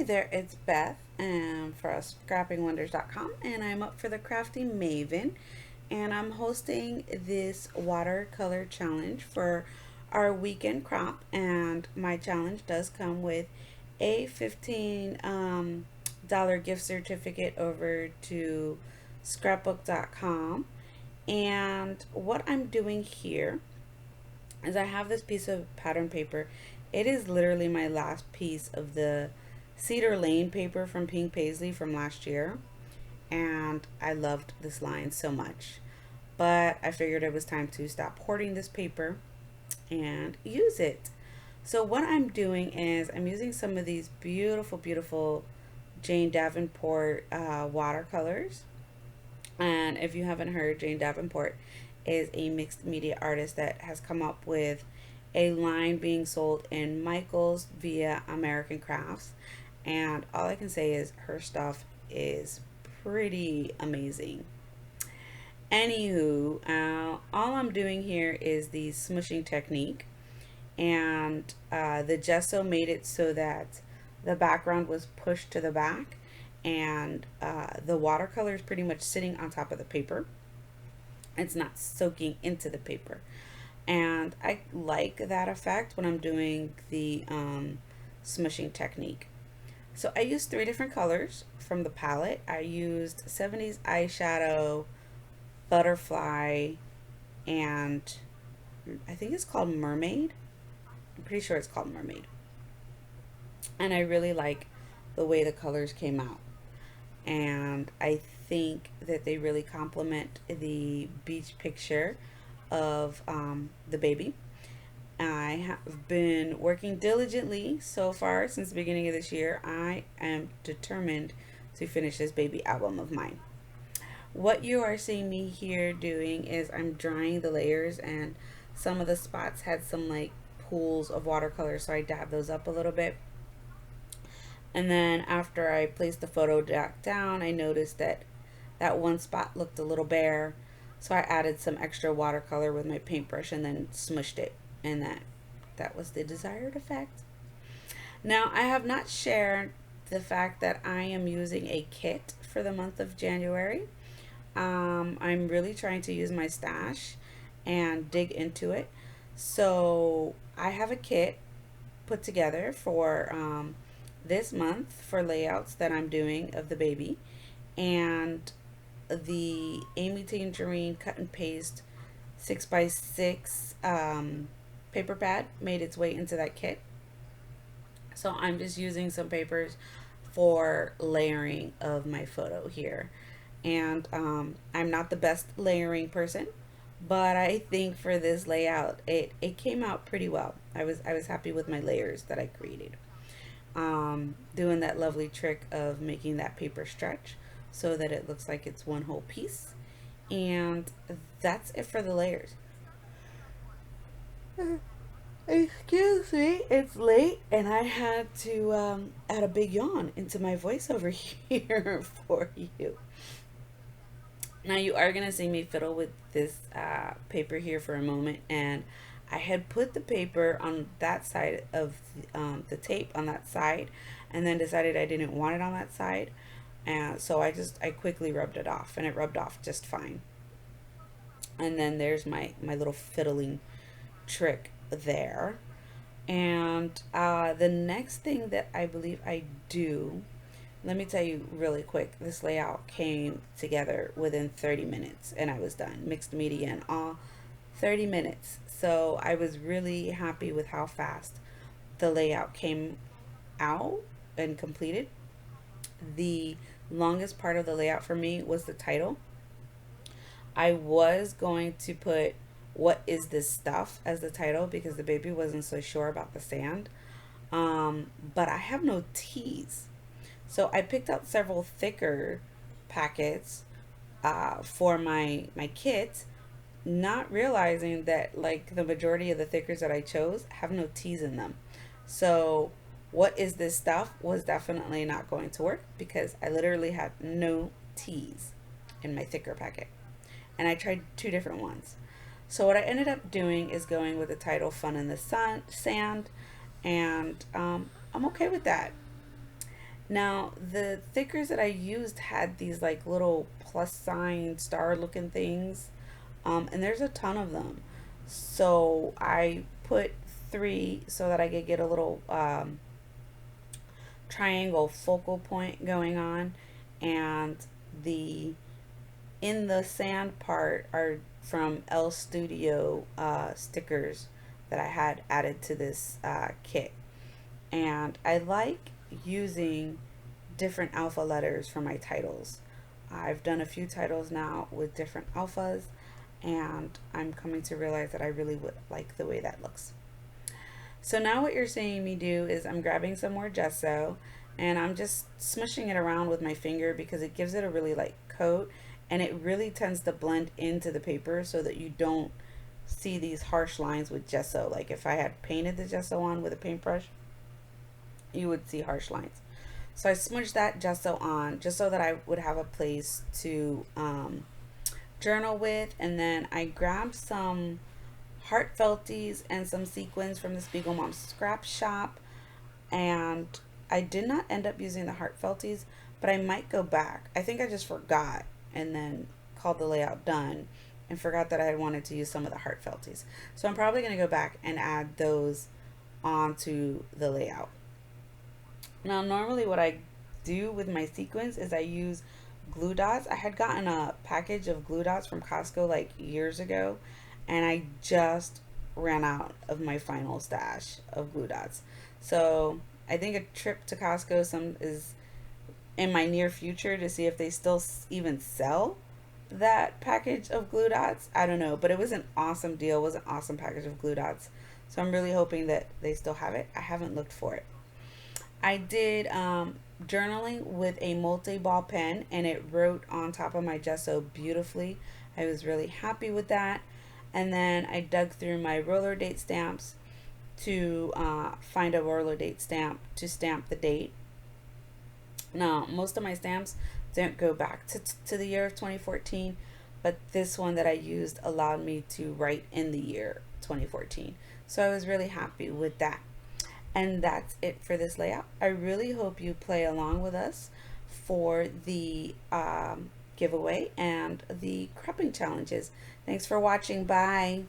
Hi there, it's Beth for scrappingwonders.com, and I'm up for the Crafty Maven, and I'm hosting this watercolor challenge for our weekend crop. And my challenge does come with a $15 gift certificate over to scrapbook.com. And what I'm doing here is I have this piece of pattern paper. It is literally my last piece of the Cedar Lane paper from Pink Paisley from last year, and I loved this line so much. But I figured it was time to stop hoarding this paper and use it. So what I'm doing is I'm using some of these beautiful, beautiful Jane Davenport watercolors. And if you haven't heard, Jane Davenport is a mixed media artist that has come up with a line being sold in Michaels via American Crafts. And all I can say is her stuff is pretty amazing. Anywho, all I'm doing here is the smushing technique, and the gesso made it so that the background was pushed to the back, and the watercolor is pretty much sitting on top of the paper. It's not soaking into the paper, and I like that effect when I'm doing the smushing technique. So I used three different colors from the palette. I used 70s eyeshadow, butterfly, and I think it's called mermaid. I'm pretty sure it's called mermaid. And I really like the way the colors came out. And I think that they really complement the beach picture of the baby. I have been working diligently so far since the beginning of this year. I am determined to finish this baby album of mine. What you are seeing me here doing is I'm drying the layers, and some of the spots had some like pools of watercolor, so I dabbed those up a little bit. And then after I placed the photo back down, I noticed that that one spot looked a little bare, so I added some extra watercolor with my paintbrush and then smushed it, and that was the desired effect. Now, I have not shared the fact that I am using a kit for the month of January. I'm really trying to use my stash and dig into it. So I have a kit put together for this month for layouts that I'm doing of the baby, and the Amy Tangerine cut and paste 6x6 paper pad made its way into that kit. So I'm just using some papers for layering of my photo here. And I'm not the best layering person, but I think for this layout it came out pretty well. I was happy with my layers that I created. Doing that lovely trick of making that paper stretch so that it looks like it's one whole piece. And that's it for the layers. Excuse me, it's late, and I had to add a big yawn into my voiceover here for you. Now you are going to see me fiddle with this paper here for a moment, and I had put the paper on that side of the tape on that side, and then decided I didn't want it on that side, and so I quickly rubbed it off, and it rubbed off just fine. And then there's my little fiddling trick there. And the next thing that I believe I do, let me tell you really quick, this layout came together within 30 minutes and I was done. Mixed media and all, 30 minutes. So I was really happy with how fast the layout came out and completed. The longest part of the layout for me was the title. I was going to put "What is this stuff" as the title because the baby wasn't so sure about the sand. But I have no teas. So I picked out several thicker packets for my kit, not realizing that like the majority of the thickers that I chose have no teas in them. So "What is this stuff" was definitely not going to work because I literally had no teas in my thicker packet. And I tried two different ones. So what I ended up doing is going with the title "Fun in the Sand," and I'm okay with that. Now, the thickers that I used had these like little plus sign star looking things, and there's a ton of them. So I put three so that I could get a little triangle focal point going on, and the in the sand part are from L Studio stickers that I had added to this kit. And I like using different alpha letters for my titles. I've done a few titles now with different alphas, and I'm coming to realize that I really would like the way that looks. So now what you're seeing me do is I'm grabbing some more gesso and I'm just smushing it around with my finger because it gives it a really light coat, and it really tends to blend into the paper so that you don't see these harsh lines with gesso. Like if I had painted the gesso on with a paintbrush, you would see harsh lines. So I smudged that gesso on just so that I would have a place to journal with, and then I grabbed some heartfelties and some sequins from the Spiegel Mom scrap shop, and I did not end up using the heartfelties, but I might go back. I think I just forgot and then called the layout done and forgot that I had wanted to use some of the heartfelties. So I'm probably going to go back and add those onto the layout. Now normally what I do with my sequins is I use glue dots. I had gotten a package of glue dots from Costco like years ago, and I just ran out of my final stash of glue dots. So I think a trip to Costco is in my near future to see if they still even sell that package of glue dots. I don't know, but it was an awesome deal. It was an awesome package of glue dots. So I'm really hoping that they still have it. I haven't looked for it. I did journaling with a multi-ball pen, and it wrote on top of my gesso beautifully. I was really happy with that. And then I dug through my roller date stamps to find a roller date stamp to stamp the date. Now, most of my stamps don't go back to the year of 2014, but this one that I used allowed me to write in the year 2014. So I was really happy with that. And that's it for this layout. I really hope you play along with us for the giveaway and the cropping challenges. Thanks for watching. Bye.